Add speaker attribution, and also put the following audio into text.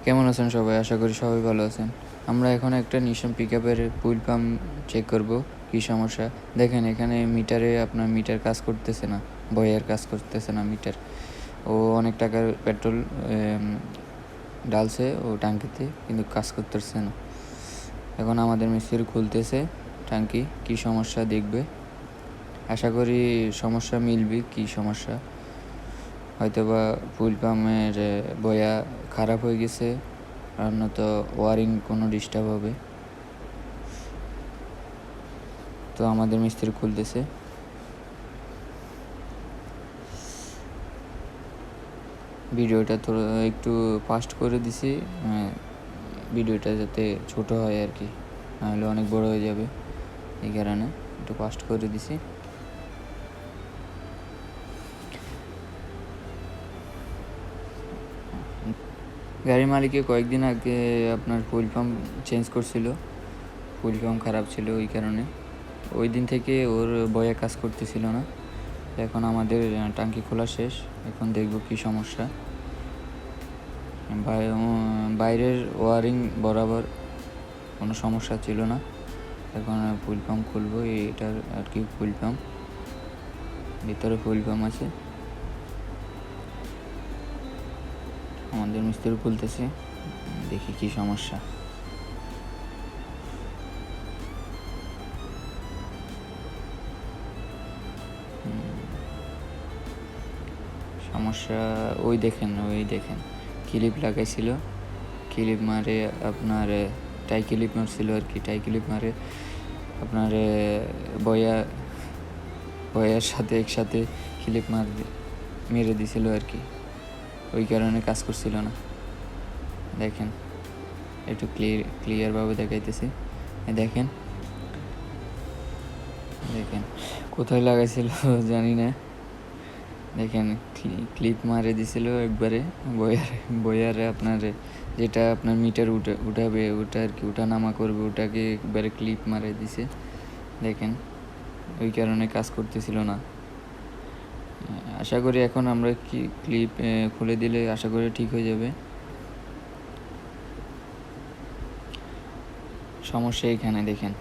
Speaker 1: কেমন আছেন সবাই? আশা করি সবাই ভালো আছেন। আমরা এখন একটা নিশান পিকআপের ফুয়েল পাম্প চেক করব কী সমস্যা। দেখেন এখানে মিটারে আপনার মিটার কাজ করতেছে না, বইয়ের কাজ করতেছে না মিটার। ও অনেক টাকার পেট্রোল ডালছে ও ট্যাঙ্কিতে, কিন্তু কাজ করতেছে না। এখন আমাদের মিস্ত্রি খুলতেছে ট্যাঙ্কি, কী সমস্যা দেখবে। আশা করি সমস্যা মিলবে। কী সমস্যা? হয়তোবা ফুয়েল পাম্পের বয়া খারাপ হয়ে গেছে, আর নয়তো ওয়ারিং কোনো ডিস্টার্ব হবে। তো আমাদের মিস্ত্রি খুলতেছে। ভিডিওটা তো একটু ফাস্ট করে দিছি, ভিডিওটা যাতে ছোট হয় আর কি, নাহলে অনেক বড় হয়ে যাবে। এই কারণে একটু ফাস্ট করে দিছি। গাড়ির মালিকে কয়েকদিন আগে আপনার ফুয়েল পাম্প চেঞ্জ করছিল, ফুয়েল পাম্প খারাপ ছিল, ওই কারণে ওই দিন থেকে ওর বয়া কাজ করতেছিল না। এখন আমাদের ট্যাঙ্কি খোলা শেষ, এখন দেখব কি সমস্যা। বাইরের ওয়ারিং বরাবর কোনো সমস্যা ছিল না। এখন ফুয়েল পাম্প খুলবো, এটার আর কি ফুয়েল পাম্প, ভিতরে ফুয়েল পাম্প আছে। আমাদের মিস্ত্রি খুলতেছে, দেখি কি সমস্যা। সমস্যা ওই দেখেন ক্লিপ লাগাইছিল, ক্লিপ মারে আপনার টাই ক্লিপ মারছিল আর কি, টাই ক্লিপ মারে আপনার বয়ার সাথে একসাথে ক্লিপ মেরে দিছিল আর কি, ওই কারণে কাজ করছিল না। দেখেন একটু ক্লিয়ারভাবে দেখাইতেছি। দেখেন কোথায় লাগাইছিল জানি না। দেখেন ক্লিপ মারে দিছিল একবারে বয়ারে আপনার যেটা আপনার মিটার উঠাবে, ওটা আর কি উঠানামা করবে, ওটাকে একবারে ক্লিপ মারে দিছে। দেখেন ওই কারণে কাজ করতেছিল না। আশা করি এখন আমরা ক্লিপ খুলে দিলে আশা করি ঠিক হয়ে যাবে। সমস্যা এখানে দেখেন।